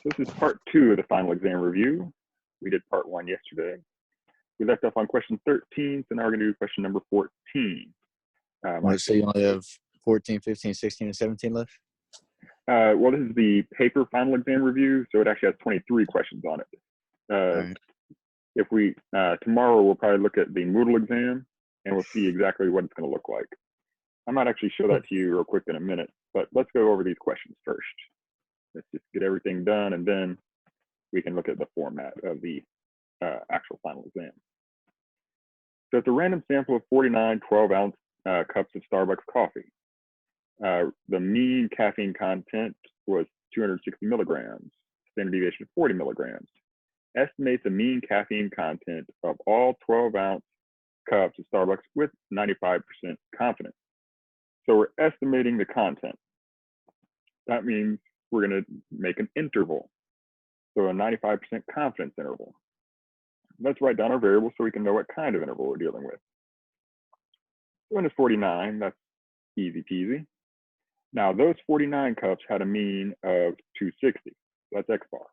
This is part 2 of the final exam review. We did part 1 yesterday. We left off on question 13, so now we're going to do question number 14. So you only have 14, 15, 16, and 17 left? Well, this is the paper final exam review, so it actually has 23 questions on it. Right. If we tomorrow, we'll probably look at the Moodle exam, and we'll see exactly what it's going to look like. I might actually show that to you real quick in a minute, but let's go over these questions first. Let's just get everything done, and then we can look at the format of the actual final exam. So it's a random sample of 49 12-ounce cups of Starbucks coffee. The mean caffeine content was 260 milligrams, standard deviation of 40 milligrams. Estimate the mean caffeine content of all 12-ounce cups of Starbucks with 95% confidence. So we're estimating the content. That means we're going to make an interval, so a 95% confidence interval. Let's write down our variables so we can know what kind of interval we're dealing with. When it's 49, that's easy peasy. Now, those 49 cups had a mean of 260. So that's X bar.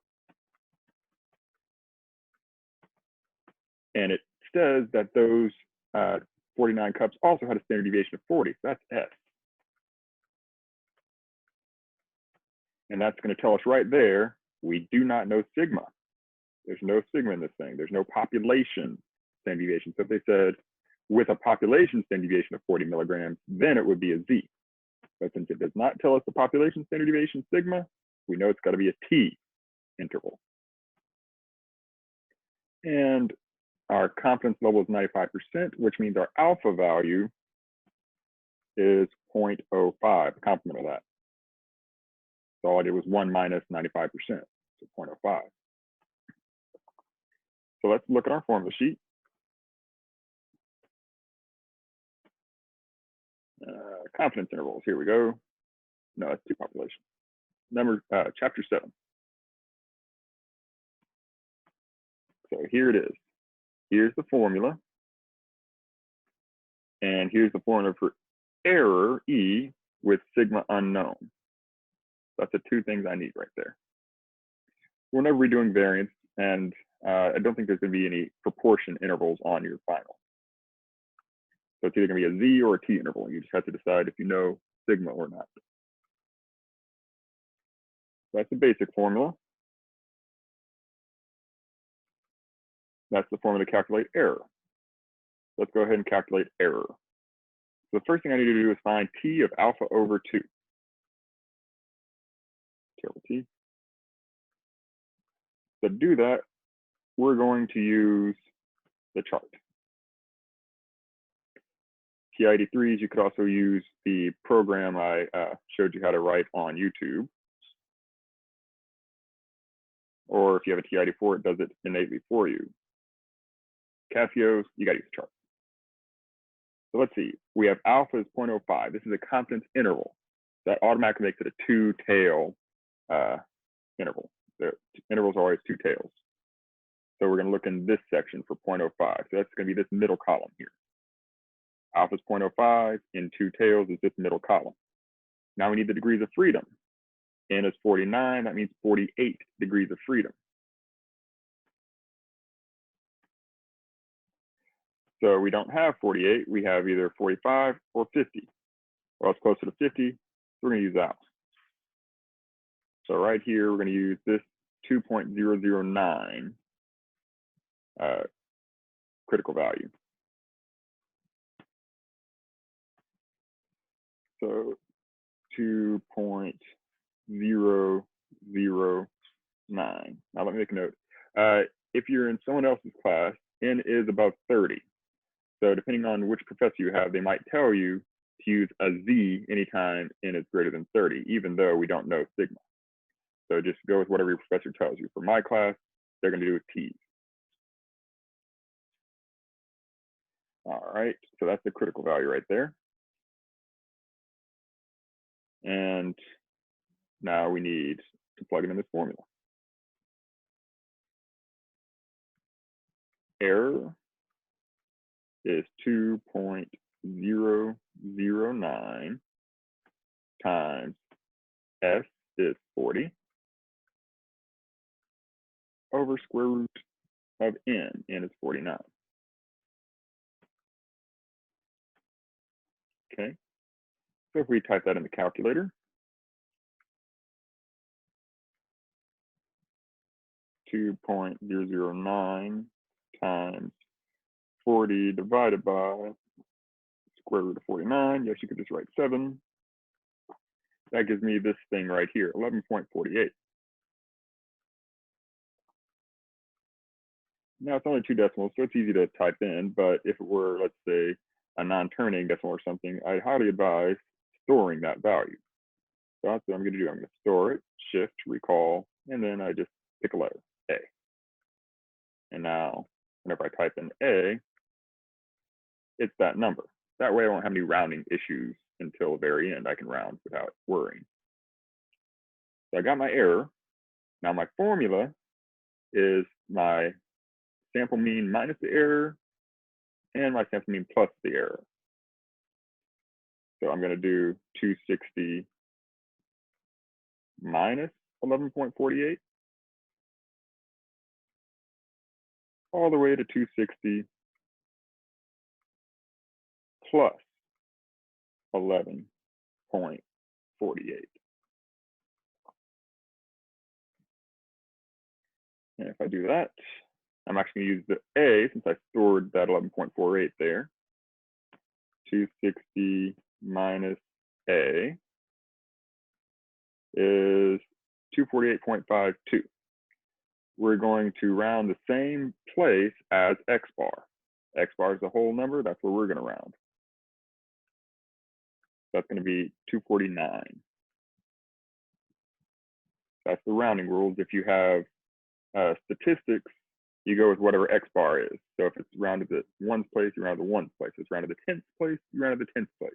And it says that those 49 cups also had a standard deviation of 40. So that's S. And that's going to tell us right there, we do not know sigma. There's no sigma in this thing. There's no population standard deviation. So if they said with a population standard deviation of 40 milligrams, then it would be a Z. But since it does not tell us the population standard deviation sigma, we know it's got to be a T interval. And our confidence level is 95%, which means our alpha value is 0.05, the complement of that. So all I did was 1 minus 95%, so 0.05. So let's look at our formula sheet. Confidence intervals, here we go. No, that's two population. Chapter 7. So here it is. Here's the formula. And here's the formula for error, E, with sigma unknown. That's the two things I need right there. We're never redoing variance, and I don't think there's going to be any proportion intervals on your final. So it's either going to be a Z or a T interval. You just have to decide if you know sigma or not. That's the basic formula. That's the formula to calculate error. Let's go ahead and calculate error. So the first thing I need to do is find T of alpha over 2. Terrible T. To do that, we're going to use the chart. TID3s, you could also use the program I showed you how to write on YouTube. Or if you have a TID4, it does it innately for you. Cafios, you got to use the chart. So let's see. We have alpha is 0.05. This is a confidence interval. That automatically makes it a two-tail interval. The intervals are always two tails. So we're going to look in this section for 0.05. So that's going to be this middle column here. Alpha is 0.05, in two tails is this middle column. Now we need the degrees of freedom. N is 49, that means 48 degrees of freedom. So we don't have 48, we have either 45 or 50. Well, it's closer to 50, so we're going to use that. So right here, we're going to use this 2.009 critical value. So 2.009. Now let me make a note. If you're in someone else's class, N is above 30. So depending on which professor you have, they might tell you to use a Z anytime N is greater than 30, even though we don't know sigma. So just go with whatever your professor tells you. For my class, they're going to do with T's. All right, so that's the critical value right there. And now we need to plug it in this formula. Error is 2.009 times S is 40 over square root of n. N is 49. Okay, so if we type that in the calculator, 2.009 times 40 divided by square root of 49. Yes, you could just write 7. That gives me this thing right here, 11.48. Now it's only 2 decimals, so it's easy to type in, but if it were, let's say, a non-turning decimal or something, I'd highly advise storing that value. So that's what I'm going to do. I'm going to store it, shift, recall, and then I just pick a letter, A. And now, whenever I type in A, it's that number. That way I won't have any rounding issues until the very end. I can round without worrying. So I got my error. Now my formula is my sample mean minus the error and my sample mean plus the error. So I'm going to do 260 minus 11.48 all the way to 260 plus 11.48. And if I do that, I'm actually going to use the A since I stored that 11.48 there. 260 minus A is 248.52. We're going to round the same place as X bar. X bar is the whole number. That's where we're going to round. That's going to be 249. That's the rounding rules. If you have statistics, you go with whatever X bar is. So if it's rounded to ones place, you round to ones place. If it's rounded to tenths place, you round to the tenths place.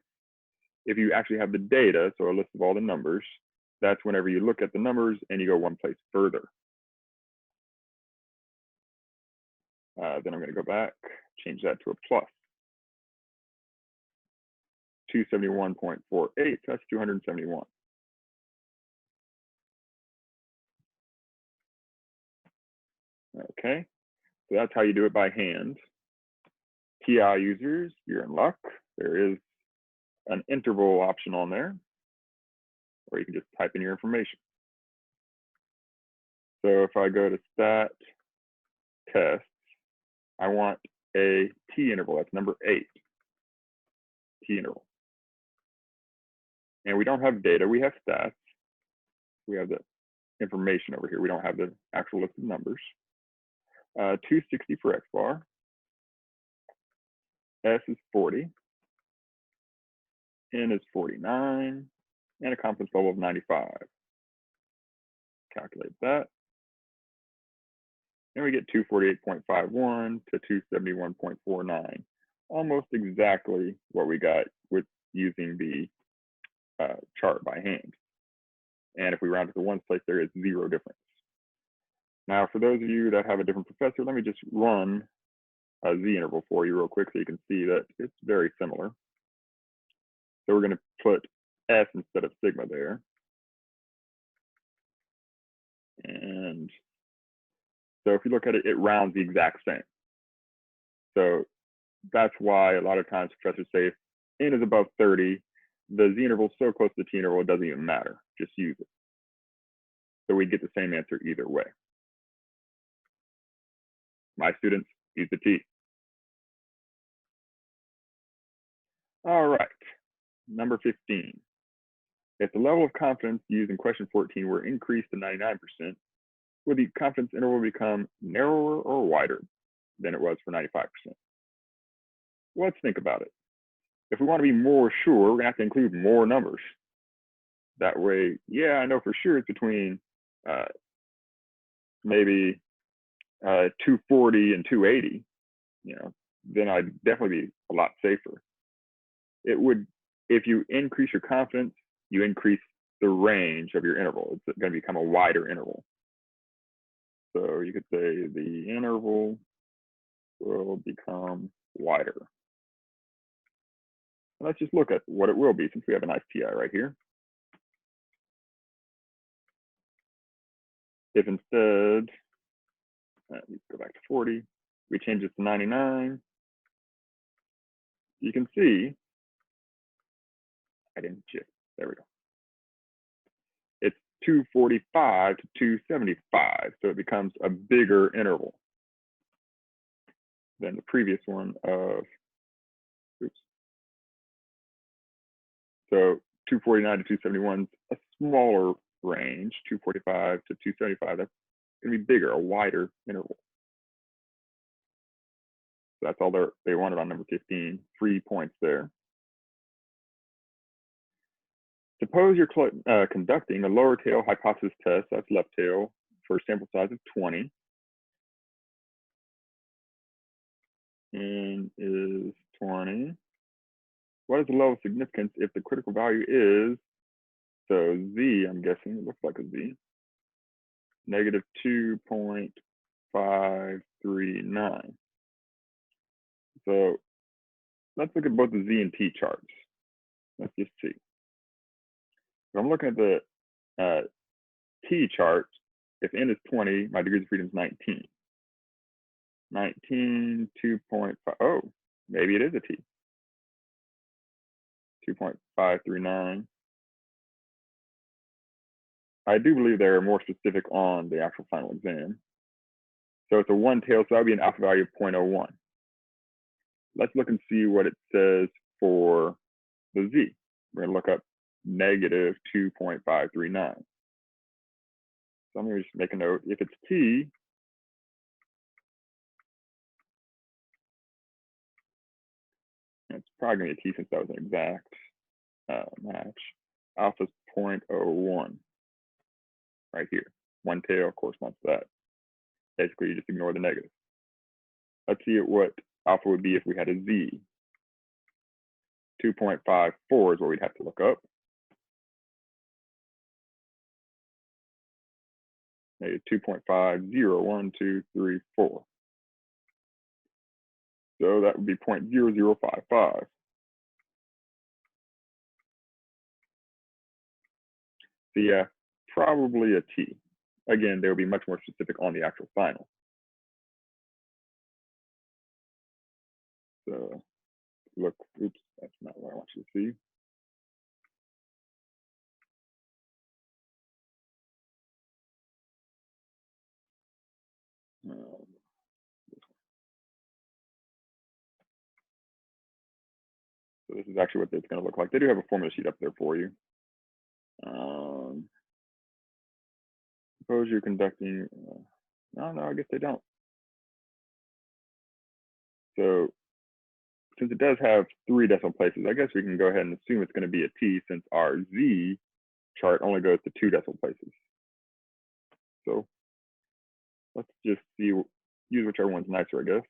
If you actually have the data, so a list of all the numbers, that's whenever you look at the numbers and you go one place further. Then I'm going to go back, change that to a plus. 271.48, that's 271. Okay, so that's how you do it by hand. TI users, you're in luck. There is an interval option on there, or you can just type in your information. So if I go to stat tests, I want a T interval, that's number 8, T interval. And we don't have data, we have stats. We have the information over here. We don't have the actual list of numbers. 260 for X bar. S is 40. N is 49. And a confidence level of 95. Calculate that. And we get 248.51 to 271.49. Almost exactly what we got with using the chart by hand. And if we round it to ones place, there is 0 difference. Now, for those of you that have a different professor, let me just run a Z interval for you real quick so you can see that it's very similar. So we're going to put S instead of sigma there. And so if you look at it, it rounds the exact same. So that's why a lot of times professors say if N is above 30, the Z interval is so close to the T interval, it doesn't even matter. Just use it. So we get the same answer either way. My students use the T. All right, number 15. If the level of confidence used in question 14 were increased to 99%, would the confidence interval become narrower or wider than it was for 95%? Let's think about it. If we want to be more sure, we're going to have to include more numbers. That way, yeah, I know for sure it's between maybe 240 and 280, then I'd definitely be a lot safer. It would, if you increase your confidence, you increase the range of your interval. It's going to become a wider interval. So you could say the interval will become wider. Let's just look at what it will be since we have a nice TI right here. If instead We go back to 40. We change this to 99. You can see, I didn't shift. There we go. It's 245 to 275, so it becomes a bigger interval than the previous one of, oops. So 249 to 271 is a smaller range, 245 to 275, that's gonna be bigger, a wider interval. So that's all they wanted on number 15, 3 points there. Suppose you're conducting a lower tail hypothesis test, that's left tail, for a sample size of 20. N is 20. What is the level of significance if the critical value is, so Z, I'm guessing, it looks like a Z, negative 2.539. So let's look at both the Z and T charts. Let's just see. If I'm looking at the T chart, if N is 20, my degrees of freedom is 19. 19, 2.5, oh, maybe it is a T. 2.539. I do believe they're more specific on the actual final exam. So it's a one tail, so that would be an alpha value of 0.01. Let's look and see what it says for the Z. We're gonna look up negative 2.539. So I'm gonna just make a note. If it's T, it's probably gonna be a T since that was an exact match. Alpha's 0.01 right here. One tail corresponds to that. Basically, you just ignore the negative. Let's see what alpha would be if we had a Z. 2.54 is what we'd have to look up. Maybe 2.50, 1, 2, 3, 4. So that would be 0.0055. So yeah, probably a T. Again, they would be much more specific on the actual final. So look, oops, that's not what I want you to see. So this is actually what it's going to look like. They do have a formula sheet up there for you. Suppose you're conducting, no, I guess they don't. So since it does have 3 decimal places, I guess we can go ahead and assume it's going to be a T since our Z chart only goes to 2 decimal places. So let's just see, use whichever one's nicer, I guess.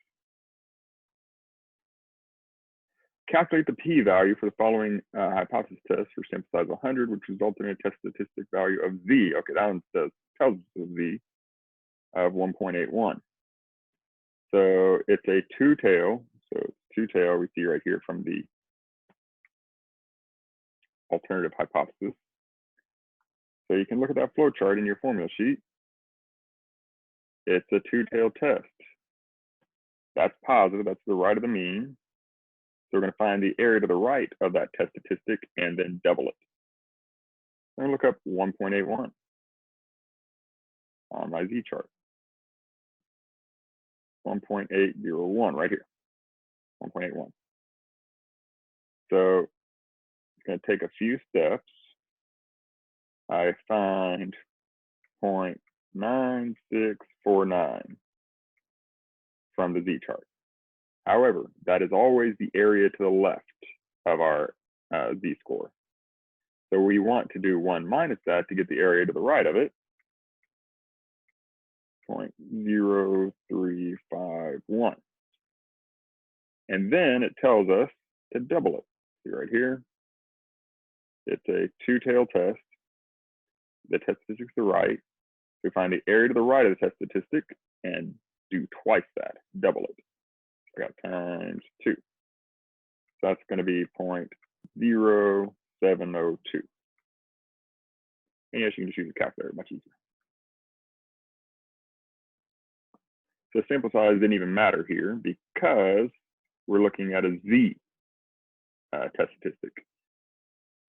Calculate the p-value for the following hypothesis test for sample size 100, which resulted in a test statistic value of Z. Okay, that one tells us the Z of 1.81. So it's a 2-tail. So it's 2-tail we see right here from the alternative hypothesis. So you can look at that flow chart in your formula sheet. It's a 2-tail test. That's positive, that's the right of the mean. So we're going to find the area to the right of that test statistic and then double it. I'm going to look up 1.81 on my Z chart. 1.801 right here, 1.81. So it's going to take a few steps. I find 0.9649 from the Z chart. However, that is always the area to the left of our Z score. So we want to do 1 minus that to get the area to the right of it, 0.0351. And then it tells us to double it. See right here, it's a 2-tail test. The test statistic to the right. We find the area to the right of the test statistic and do twice that, double it. I got times 2. So that's going to be 0.0702. And yes, you can just use a calculator, much easier. So sample size didn't even matter here because we're looking at a Z test statistic.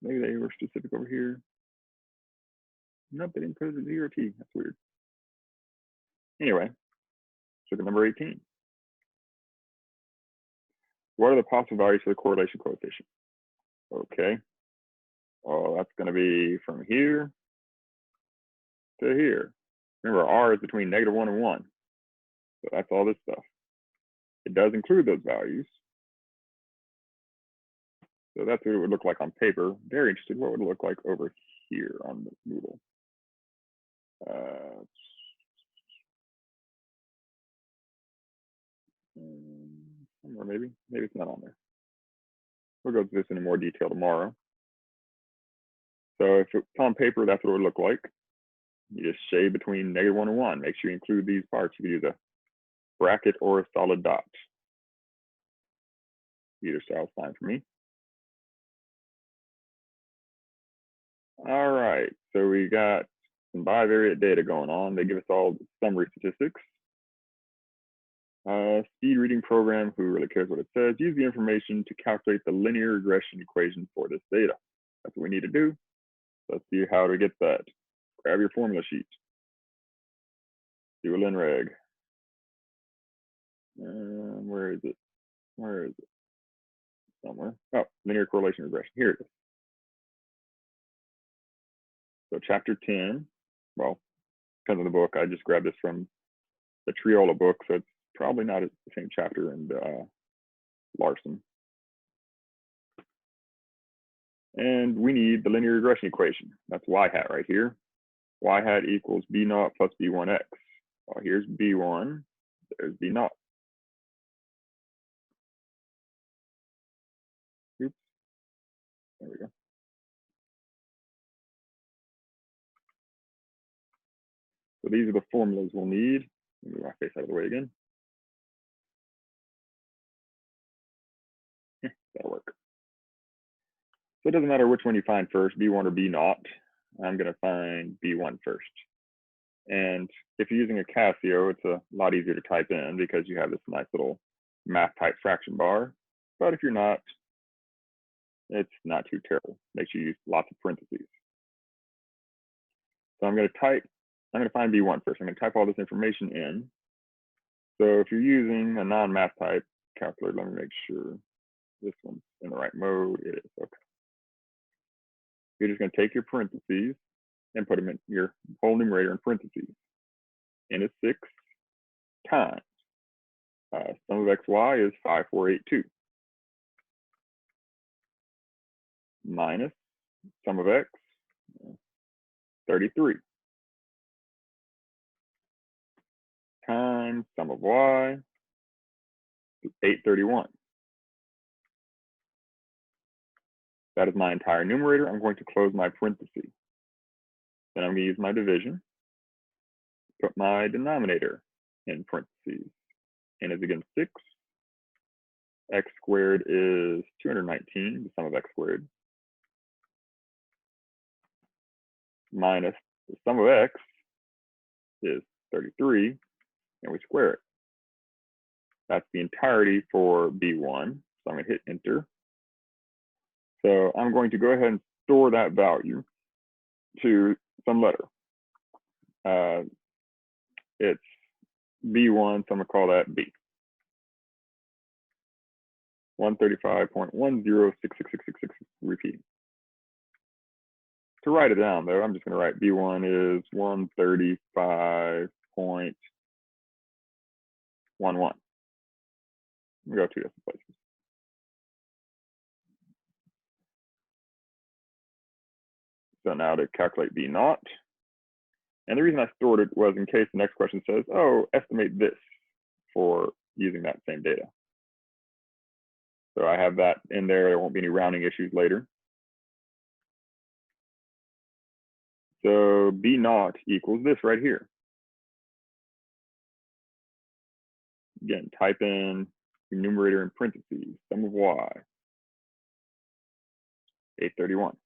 Maybe they were specific over here. Nope, they didn't put it as Z or T. That's weird. Anyway, let's look at number 18. What are the possible values for the correlation coefficient? Okay. Oh, that's going to be from here to here. Remember, R is between -1 and 1. So that's all this stuff. It does include those values. So that's what it would look like on paper. Very interested. What would it look like over here on the Moodle? Somewhere maybe. Maybe it's not on there. We'll go through this in more detail tomorrow. So if it's on paper, that's what it would look like. You just shade between -1 and 1. Make sure you include these parts. You can use a bracket or a solid dot. Either style is fine for me. All right, so we got some bivariate data going on. They give us all the summary statistics. Speed reading program, who really cares what it says? Use the information to calculate the linear regression equation for this data. That's what we need to do. Let's see how to get that. Grab your formula sheet. Do a linreg. Where is it? Where is it? Somewhere. Oh, linear correlation regression. Here it is. So chapter 10, well, depends on the book. I just grabbed this from the Triola book, so it's probably not the same chapter in Larson. And we need the linear regression equation. That's y hat right here. Y hat equals b naught plus b1x. Well, here's b1, there's b naught. Oops, there we go. So these are the formulas we'll need. Let me move my face out of the way again. That'll work. So it doesn't matter which one you find first, b1 or b naught. I'm going to find b1 first. And if you're using a Casio, it's a lot easier to type in because you have this nice little math type fraction bar. But if you're not, it's not too terrible. Make sure you use lots of parentheses. So I'm going to find b1 first. I'm going to type all this information in. So if you're using a non-math type calculator, let me make sure this one's in the right mode. It is. Okay. You're just going to take your parentheses and put them in your whole numerator in parentheses. N is 6 times. Sum of xy is 5482. Minus sum of x, 33. Times sum of y, 831. That is my entire numerator. I'm going to close my parentheses. Then I'm going to use my division. Put my denominator in parentheses. N is again 6. X squared is 219, the sum of x squared. Minus the sum of x is 33, and we square it. That's the entirety for B1. So I'm going to hit enter. So I'm going to go ahead and store that value to some letter. It's B1, so I'm going to call that B. 135.10666666, repeating. To write it down, though, I'm just going to write B1 is 135.11. We go 2 different places. So now to calculate B naught. And the reason I stored it was in case the next question says, oh, estimate this for using that same data. So I have that in there. There won't be any rounding issues later. So B naught equals this right here. Again, type in your numerator in parentheses, sum of y, 831.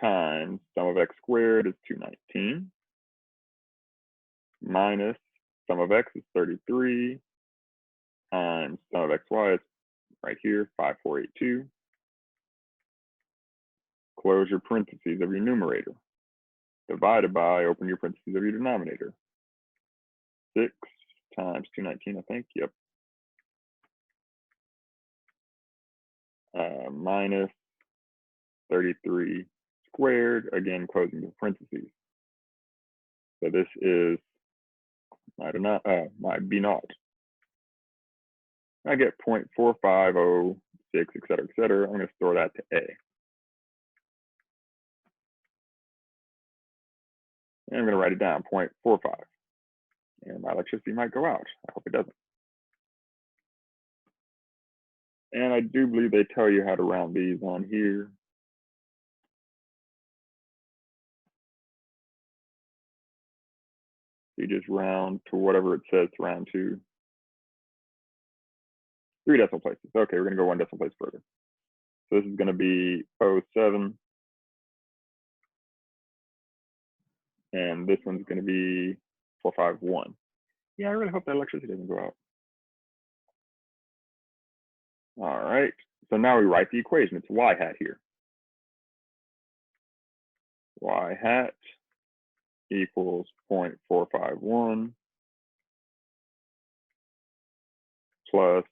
Times sum of x squared is 219. minus sum of x is 33 times sum of xy is right here, 5482. Close your parentheses of your numerator. Divided by, open your parentheses of your denominator. 6 times 219, I think, yep. Minus 33 squared, again, closing the parentheses. So this is my B naught. I get 0.4506, et cetera. I'm going to store that to A. And I'm going to write it down, 0.45. And my electricity might go out. I hope it doesn't. And I do believe they tell you how to round these on here. You just round to whatever it says to round to. 3 decimal places. Okay, we're going to go 1 decimal place further. So this is going to be 07. And this one's going to be 451. Yeah, I really hope that electricity doesn't go out. All right, so now we write the equation. It's y hat here. Y hat equals 0.451 plus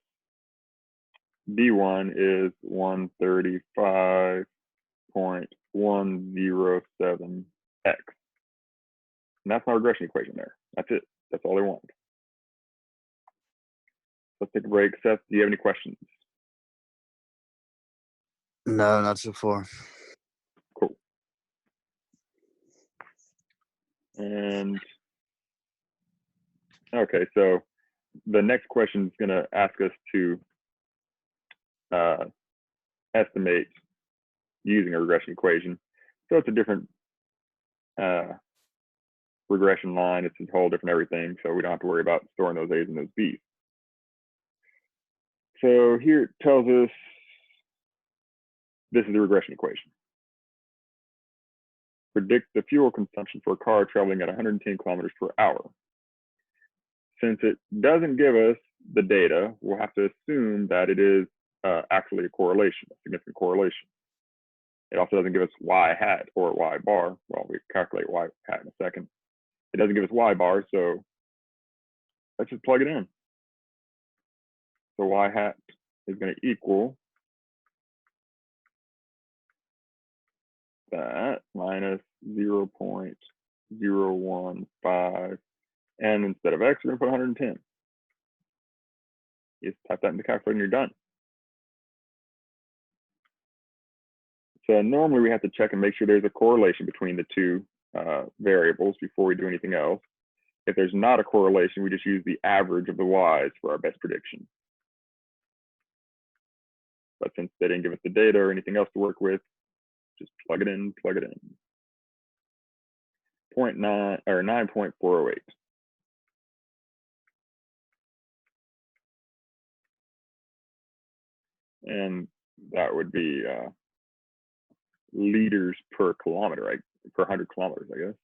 D1 is 135.107x. And that's my regression equation there. That's it. That's all they want. Let's take a break. Seth, do you have any questions? No, not so far. Cool. And okay, so the next question is going to ask us to estimate using a regression equation. So it's a different regression line. It's a whole different everything. So we don't have to worry about storing those A's and those B's. So here it tells us this is the regression equation. Predict the fuel consumption for a car traveling at 110 kilometers per hour. Since it doesn't give us the data, we'll have to assume that it is actually a correlation, a significant correlation. It also doesn't give us y hat or y bar. Well, we calculate y hat in a second. It doesn't give us y bar, so let's just plug it in. So y hat is going to equal that minus 0.015, and instead of x, we're going to put 110. You just type that in the calculator and you're done. So normally we have to check and make sure there's a correlation between the two variables before we do anything else. If there's not a correlation, we just use the average of the y's for our best prediction. But since they didn't give us the data or anything else to work with, just plug it in, plug it in. 0.9 or 9.408. And that would be liters per kilometer, right? Per 100 kilometers, I guess.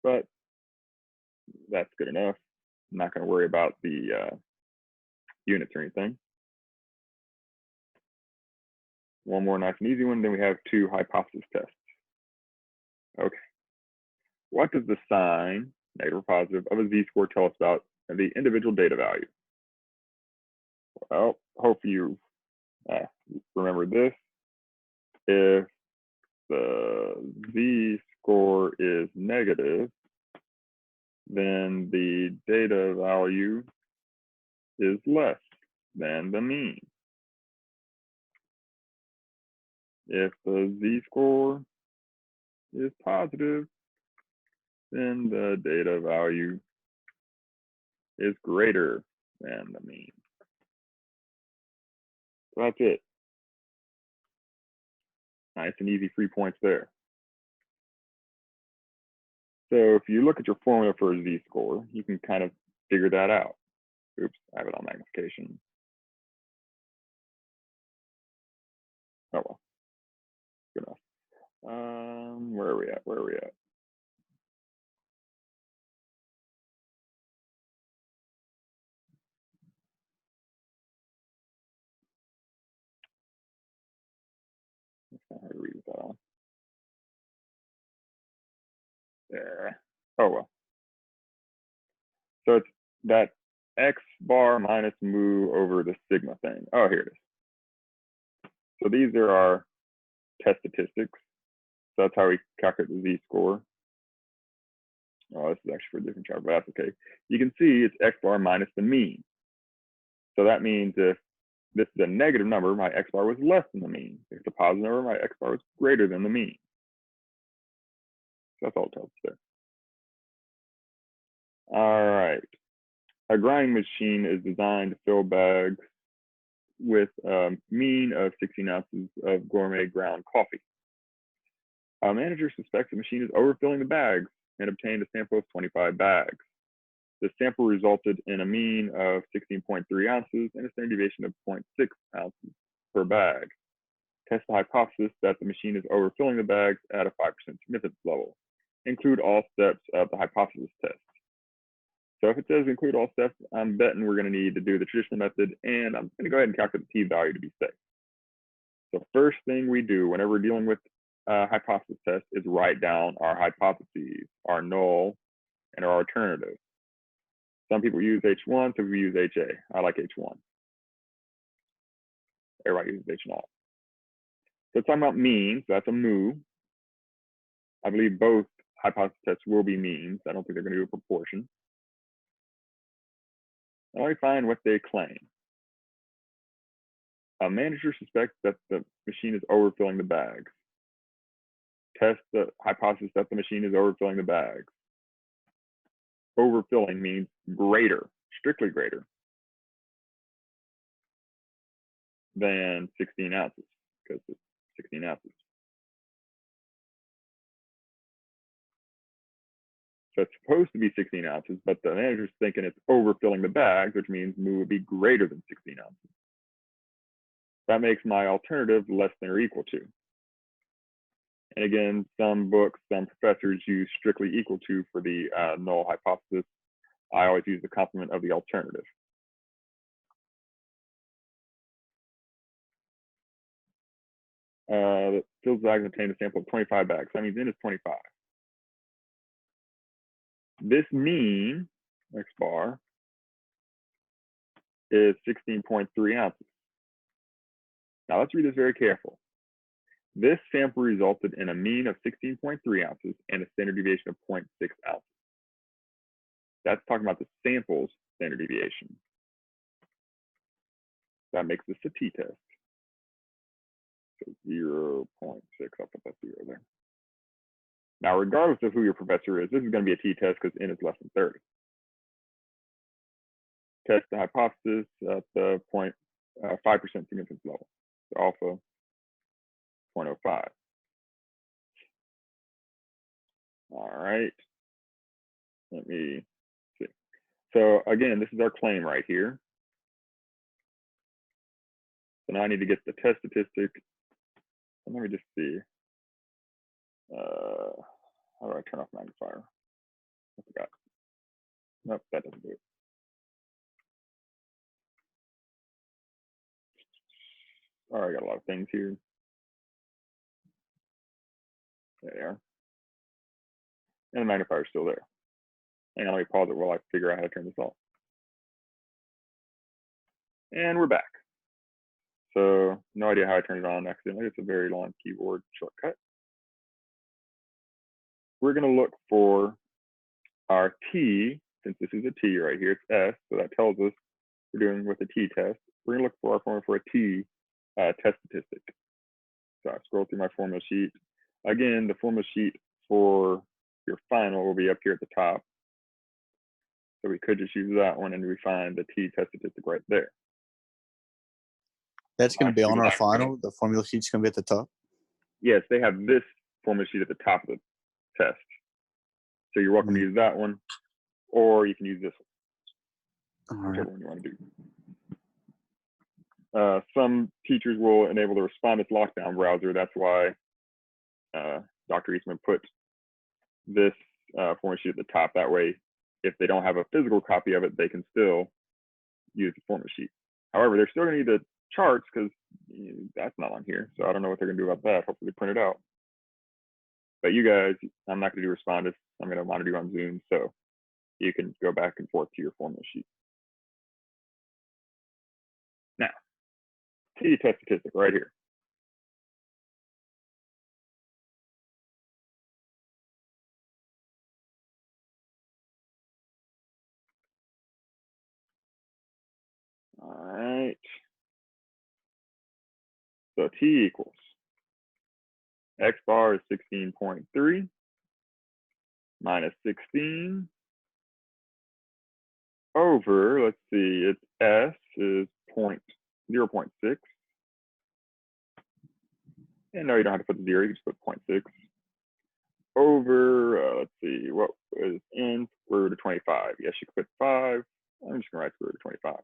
But that's good enough. I'm not going to worry about the units or anything. One more nice and easy one, then we have 2 hypothesis tests. Okay. What does the sign, negative or positive, of a z-score tell us about the individual data value? Well, hope you remember this. If the z-score is negative, then the data value is less than the mean. If the z-score is positive, then the data value is greater than the mean. So that's it. Nice and easy 3 points there. So if you look at your formula for a z-score, you can kind of figure that out. Oops, I have it on magnification. Oh well, good enough. Where are we at? Oh well. So it's that x bar minus mu over the sigma thing. Oh, here it is. So these are our test statistics. So that's how we calculate the z-score. Oh, this is actually for a different chart, but that's okay. You can see it's x bar minus the mean. So that means if this is a negative number, my x bar was less than the mean. If it's a positive number, my x bar was greater than the mean. So that's all it tells us there. All right. A grinding machine is designed to fill bags with a mean of 16 ounces of gourmet ground coffee. A manager suspects the machine is overfilling the bags and obtained a sample of 25 bags. The sample resulted in a mean of 16.3 ounces and a standard deviation of 0.6 ounces per bag. Test the hypothesis that the machine is overfilling the bags at a 5% significance level. Include all steps of the hypothesis test. So if it says include all steps, I'm betting we're going to need to do the traditional method, and I'm going to go ahead and calculate the p-value to be safe. So first thing we do whenever we're dealing with a hypothesis test is write down our hypotheses, our null, and our alternative. Some people use H1, some people use HA. I like H1. Everybody uses H0. So it's talking about means, so that's a mu. I believe both hypothesis tests will be means. I don't think they're going to do a proportion. Now let me find what they claim. A manager suspects that the machine is overfilling the bags. Test the hypothesis that the machine is overfilling the bags. Overfilling means greater, strictly greater than 16 ounces, because it's 16 ounces. So it's supposed to be 16 ounces, but the manager's thinking it's overfilling the bags, which means mu would be greater than 16 ounces. That makes my alternative less than or equal to. And again, some books, some professors use strictly equal to for the null hypothesis. I always use the complement of the alternative. The filled bags obtained a sample of 25 bags. That means n is 25. This mean, x bar, is 16.3 ounces. Now let's read this very careful. This sample resulted in a mean of 16.3 ounces and a standard deviation of 0.6 ounces. That's talking about the sample's standard deviation. That makes this a t-test. So 0.6, I'll put that 0 there. Now, regardless of who your professor is, this is going to be a t-test because n is less than 30. Test the hypothesis at the 5% significance level. So alpha 0.05. All right. Let me see. So again, this is our claim right here. So now I need to get the test statistic. And let me just see. How do I turn off magnifier? I forgot. Nope, that doesn't do it. All right, I got a lot of things here. There they are. And the magnifier is still there. And let me pause it while I figure out how to turn this off. And we're back. So no idea how I turned it on accidentally. It's a very long keyboard shortcut. We're going to look for our t, since this is a t right here, it's s, so that tells us we're doing with a t-test. We're going to look for our formula for a t test statistic. So I scroll through my formula sheet. Again, the formula sheet for your final will be up here at the top. So we could just use that one and we find the t test statistic right there. That's going to be on our final. The formula sheet's going to be at the top. Yes, they have this formula sheet at the top of the test. So you're welcome to use that one, or you can use this one, whichever one you want to do. Some teachers will enable the Respondus lockdown browser. That's why Dr. Eastman put this formula sheet at the top. That way, if they don't have a physical copy of it, they can still use the formula sheet. However, they're still going to need the charts because that's not on here. So I don't know what they're going to do about that. Hopefully they print it out. But you guys, I'm not going to do respondus. I'm going to monitor you on Zoom, so you can go back and forth to your formula sheet. Now, t-test statistic right here. All right. So t equals x bar is 16.3 minus 16 over, let's see, its s is 0.6. And no, you don't have to put 0, you just put 0.6 over, let's see, what is n square root of 25? Yes, you could put 5. I'm just gonna write square root of 25.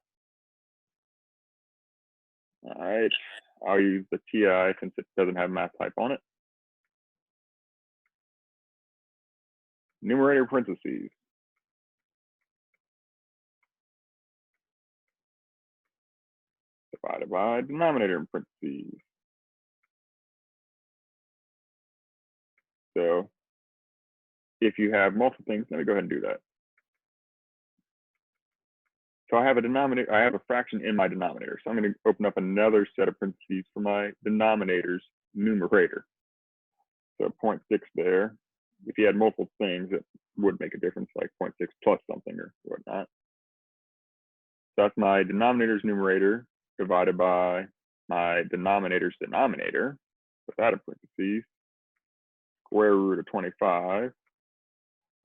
All right, I'll use the TI since it doesn't have math type on it. Numerator parentheses. Divided by denominator in parentheses. So if you have multiple things, let me go ahead and do that. So I have a denominator, I have a fraction in my denominator. So I'm going to open up another set of parentheses for my denominator's numerator. So 0.6 there. If you had multiple things, it would make a difference, like 0.6 plus something or whatnot. So that's my denominator's numerator divided by my denominator's denominator, put that in parentheses, square root of 25.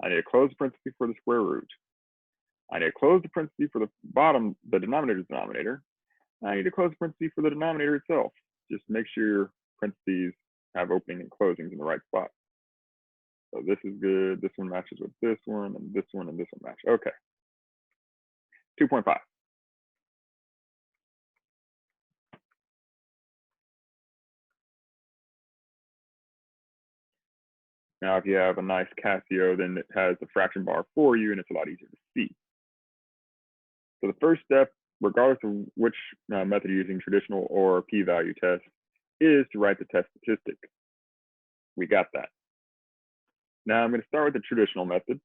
I need to close the parentheses for the square root. I need to close the parentheses for the bottom, the denominator's denominator. I need to close the parentheses for the denominator itself. Just make sure your parentheses have opening and closings in the right spot. So this is good. This one matches with this one, and this one match. Okay. 2.5. Now, if you have a nice Casio, then it has the fraction bar for you, and it's a lot easier to see. So the first step, regardless of which method you're using, traditional or p-value test, is to write the test statistic. We got that. Now I'm going to start with the traditional method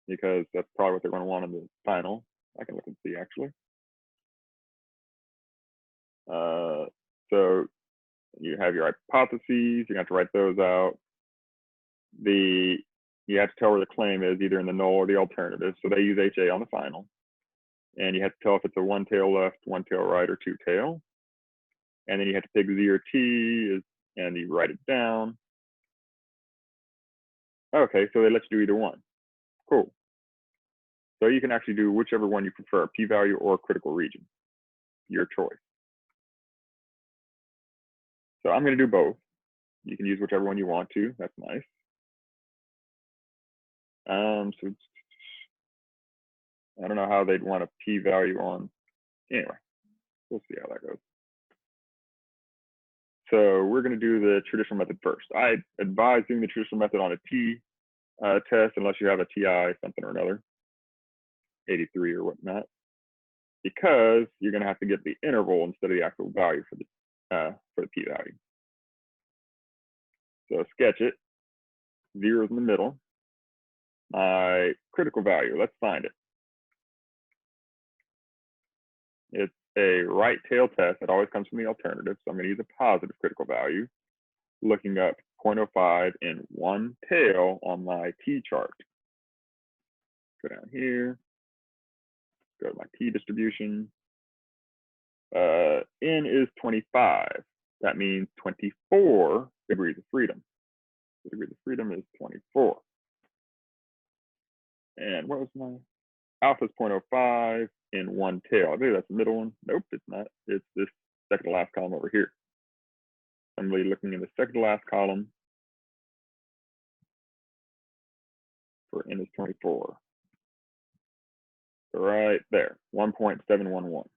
because that's probably what they're going to want in the final. I can look and see actually. So you have your hypotheses, you're going to have to write those out. You have to tell where the claim is, either in the null or the alternative. So they use HA on the final. And you have to tell if it's a one tail left, one tail right, or two tail. And then you have to pick Z or T, and you write it down. Okay, so they let you do either one. Cool. So you can actually do whichever one you prefer, p-value or critical region, your choice. So I'm going to do both. You can use whichever one you want to. That's nice. So I don't know how they'd want a p-value on. Anyway, we'll see how that goes. So we're going to do the traditional method first. I advise doing the traditional method on a t test unless you have a TI something or another, 83 or whatnot, because you're going to have to get the interval instead of the actual value for the p-value. So sketch it. 0 is in the middle. My critical value, let's find it. It's a right tail test. It always comes from the alternative. So I'm going to use a positive critical value, looking up 0.05 in one tail on my T chart. Go down here, go to my T distribution. N is 25. That means 24 degrees of freedom. The degrees of freedom is 24. And what was my alpha is 0.05 in one tail. I believe that's the middle one. Nope, it's not. It's this second to last column over here. I'm really looking in the second to last column for N is 24. So right there, 1.711.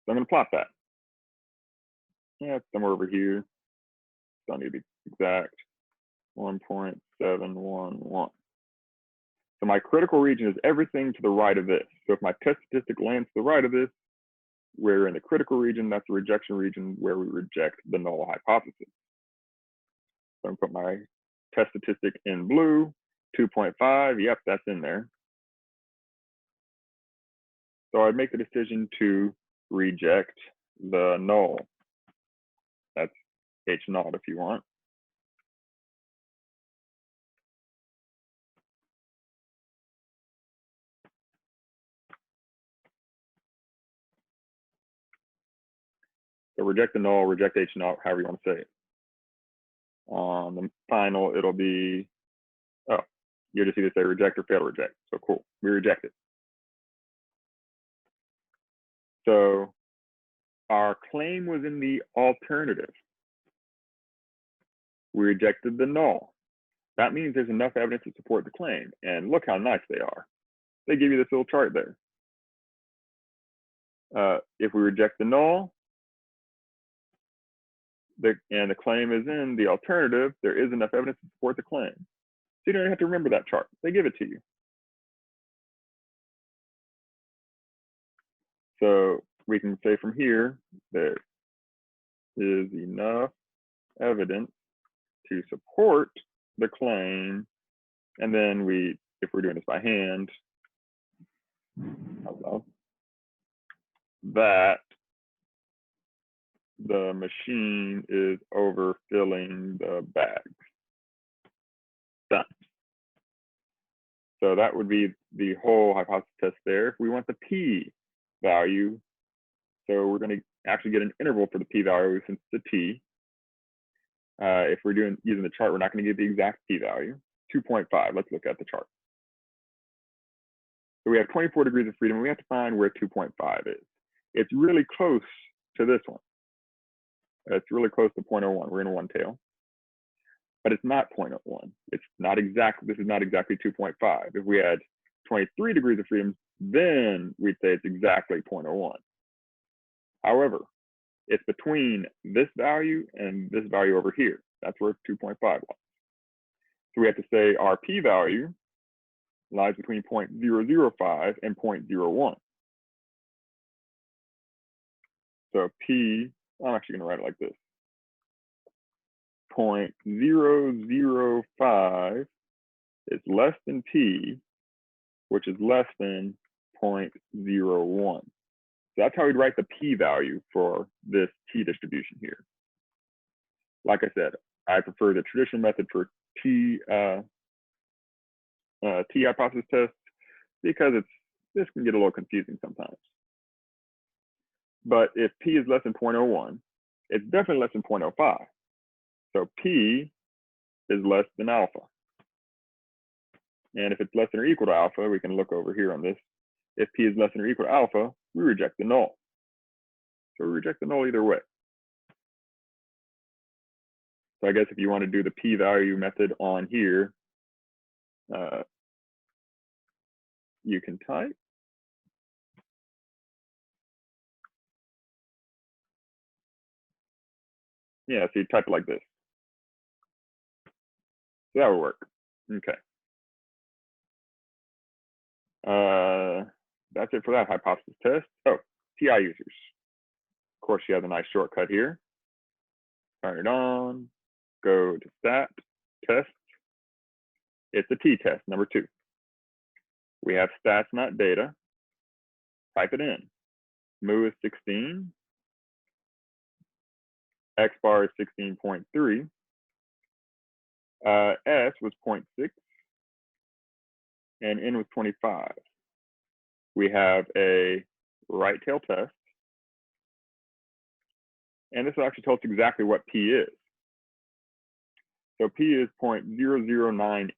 So I'm going to plot that. Yeah, it's somewhere over here. Don't need to be exact. 1.711. So my critical region is everything to the right of this. So if my test statistic lands to the right of this, we're in the critical region. That's the rejection region where we reject the null hypothesis. So I'm going to put my test statistic in blue, 2.5. Yep, that's in there. So I'd make the decision to reject the null. That's H naught if you want. So reject the null, reject H naught, however you want to say it. On the final, it'll be, oh, you just either say reject or fail to reject. So cool, we reject it. So our claim was in the alternative. We rejected the null. That means there's enough evidence to support the claim. And look how nice they are. They give you this little chart there. If we reject the null, and the claim is in the alternative, there is enough evidence to support the claim. So you don't even have to remember that chart. They give it to you. So we can say from here, there is enough evidence to support the claim. And then if we're doing this by hand, that the machine is overfilling the bags. Done. So that would be the whole hypothesis test there. If we want the p value, so we're going to actually get an interval for the p value since it's a t. If we're using the chart, we're not going to get the exact p value. 2.5. Let's look at the chart. So we have 24 degrees of freedom. We have to find where 2.5 is. It's really close to this one. It's really close to 0.01. We're in a one tail, but it's not 0.01. It's not exactly. This is not exactly 2.5. If we had 23 degrees of freedom, then we'd say it's exactly 0.01. However, it's between this value and this value over here. That's where 2.5 lies. So we have to say our p-value lies between 0.005 and 0.01. So p, I'm actually going to write it like this. 0.005 is less than p, which is less than 0.01. So that's how we'd write the p-value for this t distribution here. Like I said, I prefer the traditional method for t hypothesis test because this can get a little confusing sometimes. But if p is less than 0.01, it's definitely less than 0.05. So p is less than alpha. And if it's less than or equal to alpha, we can look over here on this. If p is less than or equal to alpha, we reject the null. So we reject the null either way. So I guess if you want to do the p-value method on here, you can type. Yeah, so you type it like this. So that would work. Okay. That's it for that hypothesis test. Oh, TI users. Of course, you have a nice shortcut here. Turn it on. Go to stat, test. It's a t-test, number 2. We have stats, not data. Type it in. Mu is 16. X bar is 16.3. S was 0.6. And N was 25. We have a right tail test. And this will actually tell us exactly what P is. So P is 0.0098.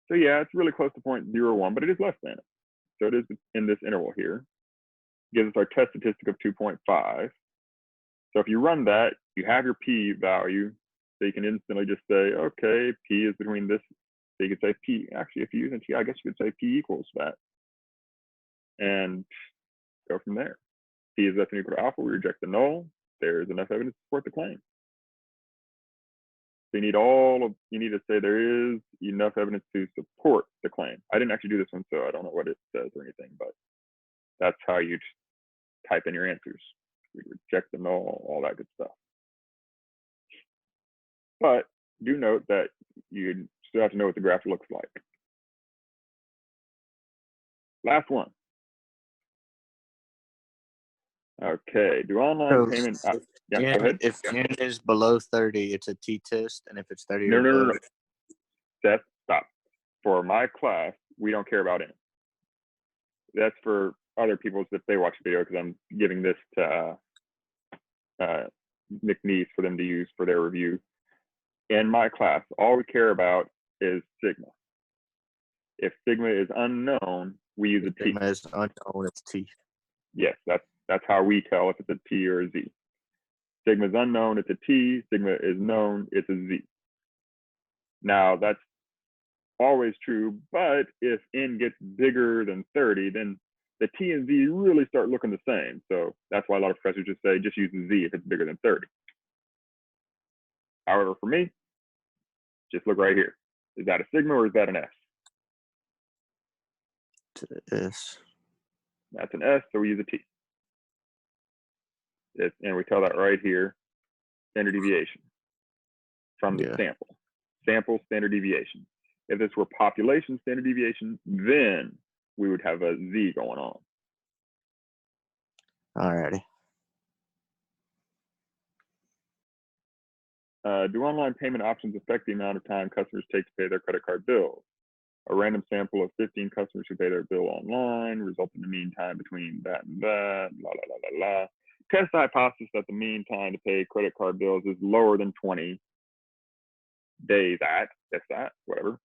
So yeah, it's really close to 0.01, but it is less than it. So it is in this interval here. Gives us our test statistic of 2.5. So if you run that, you have your P value. So you can instantly just say, okay, P is between this. So you could say P, actually, if you're using T, I guess you could say P equals that. And go from there. P is less than or equal to alpha, we reject the null. There's enough evidence to support the claim. So you need to say there is enough evidence to support the claim. I didn't actually do this one, so I don't know what it says or anything, but that's how you type in your answers. We'd reject the null, all that good stuff. But do note that you still have to know what the graph looks like. Last one. Okay, do online payment. Yeah, go ahead. If n is below 30, it's a t-test, and if it's 30 No, or no, no, above, no. Seth, stop. For my class, we don't care about it. That's for other people if they watch the video, because I'm giving this to Nick Neese for them to use for their review. In my class, all we care about is sigma. If sigma is unknown, we use a T. sigma is unknown, it's t. Yes, that's how we tell if it's a T or a Z. Sigma is unknown, it's a T. Sigma is known, it's a Z. Now, that's always true, but if n gets bigger than 30, then the T and Z really start looking the same. So that's why a lot of professors just say, just use the Z if it's bigger than 30. However, for me, just look right here. Is that a sigma or is that an S? S. That's an S, so we use a T. And we tell that right here, standard deviation from the sample. Sample standard deviation. If this were population standard deviation, then we would have a Z going on. Alrighty. Do online payment options affect the amount of time customers take to pay their credit card bills? A random sample of 15 customers who pay their bill online results in the mean time between that and that, la, la, la, la, la. Test the hypothesis that the mean time to pay credit card bills is lower than 20 days at, guess that, whatever.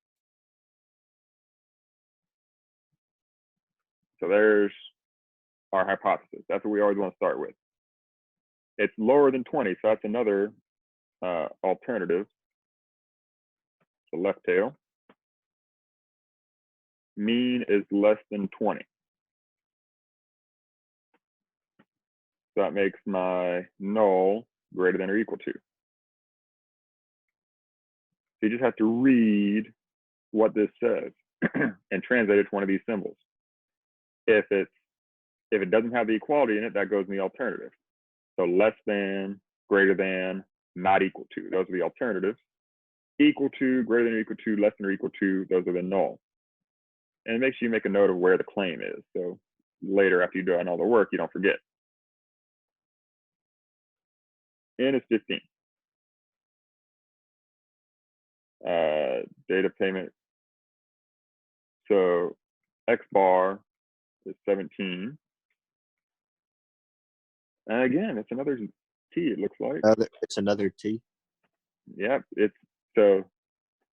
So there's our hypothesis. That's what we always want to start with. It's lower than 20, so that's another alternative. The left tail. Mean is less than 20. So that makes my null greater than or equal to. So you just have to read what this says and translate it to one of these symbols. If it doesn't have the equality in it, that goes in the alternative. So less than, greater than, not equal to. Those are the alternatives. Equal to, greater than or equal to, less than or equal to, those are the null. And it makes you make a note of where the claim is. So later, after you've done all the work, you don't forget. N is 15. Data payment. So X bar is 17. And again, it's another T, it looks like. It's another T. Yep. So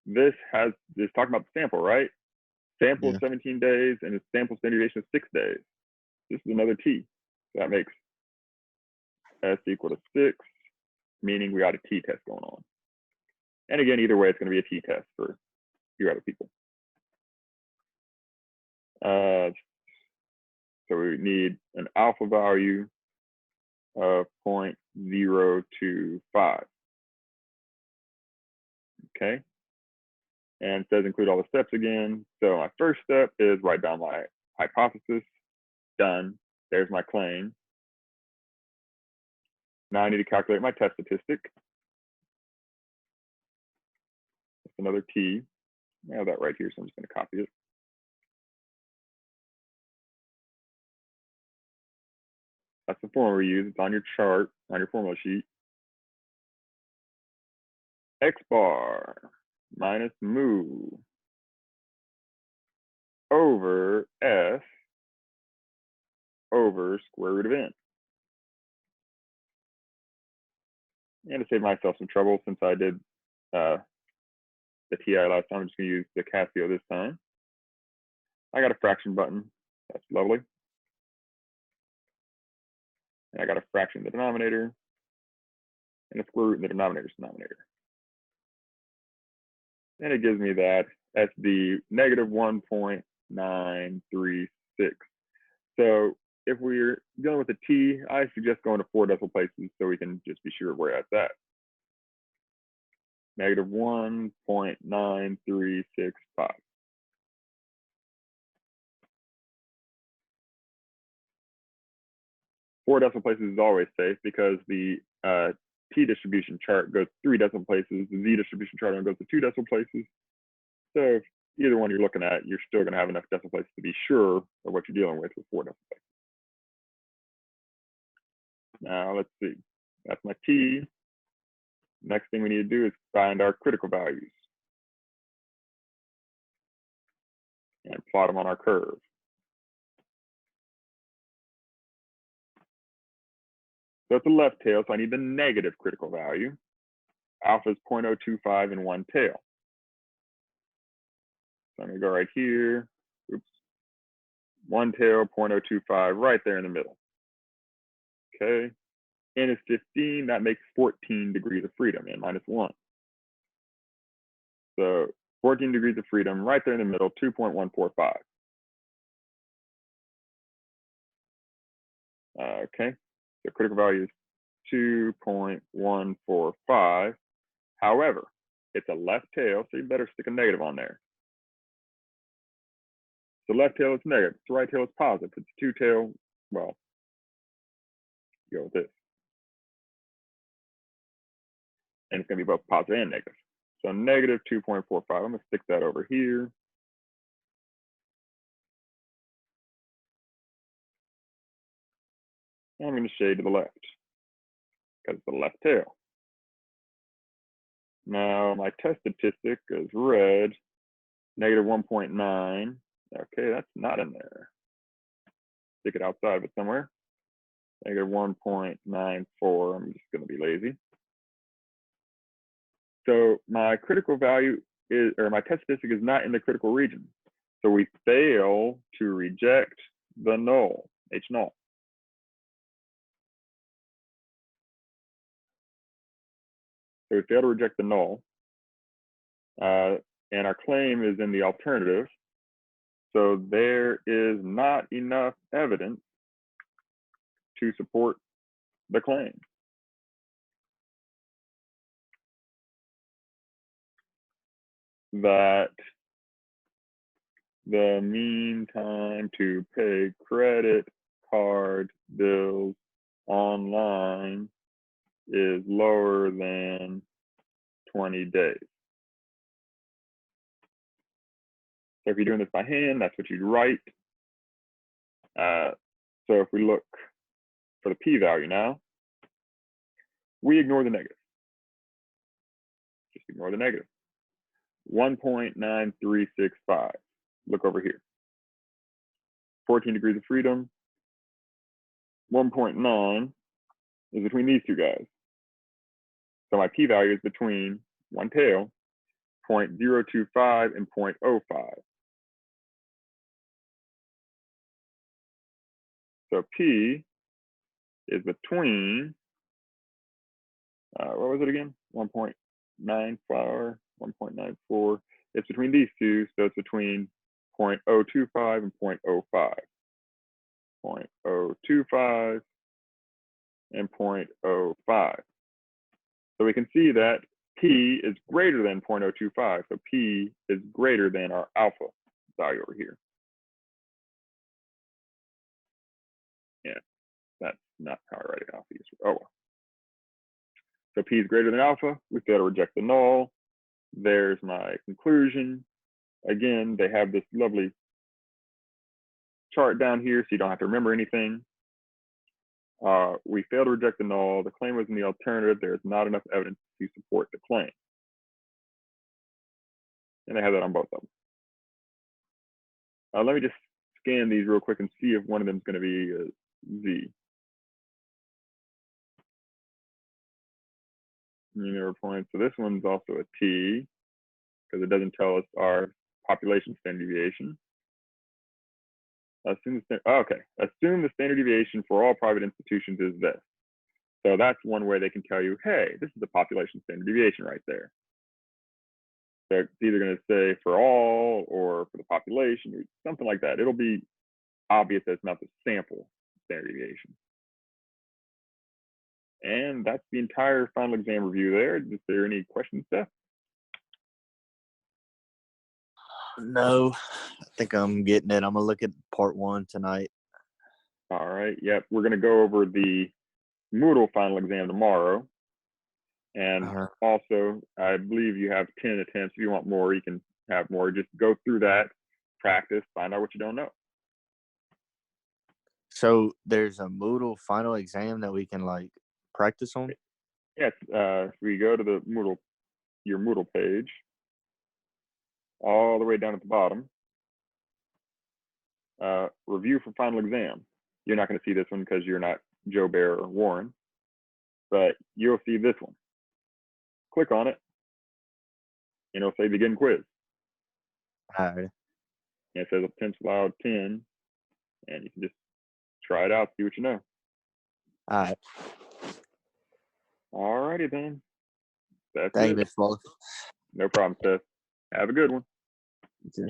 this is talking about the sample, right? Sample is 17 days and its sample standard deviation is 6 days. This is another T. So that makes S equal to 6, meaning we got a T test going on. And again, either way, it's going to be a T test for you other people. So we need an alpha value of 0.025. Okay. And it says include all the steps again. So my first step is write down my hypothesis. Done. There's my claim. Now I need to calculate my test statistic. That's another T. I have that right here, so I'm just going to copy it. That's the formula we use. It's on your chart, on your formula sheet. X bar minus mu over S over square root of n. And to save myself some trouble, since I did the TI last time, I'm just going to use the Casio this time. I got a fraction button. That's lovely. And I got a fraction in the denominator and a square root in the denominator's denominator. And it gives me that as the negative 1.936. So if we're dealing with a T, I suggest going to 4 decimal places so we can just be sure where that's at. Negative 1.9365. 4 decimal places is always safe because the t distribution chart goes 3 decimal places. The z distribution chart only goes to 2 decimal places. So if either one you're looking at, you're still going to have enough decimal places to be sure of what you're dealing with 4 decimal places. Now let's see. That's my t. Next thing we need to do is find our critical values and plot them on our curve. So it's a left tail, so I need the negative critical value. Alpha is 0.025 and 1 tail. So I'm going to go right here. Oops. 1 tail, 0.025, right there in the middle. Okay. N is 15. That makes 14 degrees of freedom, n minus 1. So 14 degrees of freedom, right there in the middle, 2.145. Okay. The critical value is 2.145. However, it's a left tail, so you better stick a negative on there. So left tail is negative. The right tail is positive. It's 2 tail, well, go with this. And it's going to be both positive and negative. So negative 2.45. I'm going to stick that over here. And I'm going to shade to the left because it's the left tail. Now my test statistic is red, negative 1.9. Okay, that's not in there. Stick it outside of it somewhere. Negative 1.94. I'm just going to be lazy. So my critical value is, or my test statistic is not in the critical region. So we fail to reject the null, H null. So we fail to reject the null. And our claim is in the alternative. So there is not enough evidence to support the claim. That the mean time to pay credit card bills online is lower than 20 days. So if you're doing this by hand, that's what you'd write. So if we look for the p-value now, we ignore the negative. Just ignore the negative. 1.9365. Look over here. 14 degrees of freedom. 1.9 is between these two guys. So my p-value is between 1 tail, 0.025 and 0.05. So P is between, what was it again? 1.94, 1.94. It's between these two, so it's between 0.025 and 0.05. 0.025 and 0.05. So we can see that P is greater than 0.025. So P is greater than our alpha value over here. Yeah, that's not how I write it alpha. Oh, well. So P is greater than alpha. We fail to reject the null. There's my conclusion. Again, they have this lovely chart down here, so you don't have to remember anything. We fail to reject the null. The claim was in the alternative. There's not enough evidence to support the claim. And they have that on both of them. Let me just scan these real quick and see if one of them is going to be a Z. Never point. So this one's also a T because it doesn't tell us our population standard deviation. Assume the standard deviation for all private institutions is this. So that's one way they can tell you, hey, this is the population standard deviation right there. So it's either going to say for all or for the population or something like that. It'll be obvious that it's not the sample standard deviation. And that's the entire final exam review there. Is there any questions, Steph? No, I think I'm getting it. I'm gonna look at part 1 tonight. All right. Yep. We're going to go over the Moodle final exam tomorrow. And also, I believe you have 10 attempts. If you want more, you can have more. Just go through that, practice, find out what you don't know. So there's a Moodle final exam that we can like practice on? Yes. We go to the Moodle, your Moodle page, all the way down at the bottom. Review for final exam. You're not going to see this one because you're not Joe Bear or Warren, but you'll see this one. Click on it, and it'll say begin quiz. All right. And it says attempts allowed 10, and you can just try it out, see what you know. All right. All righty then. That's Thank it. you, Mr. Wallace. No problem, Seth. Have a good one. Okay.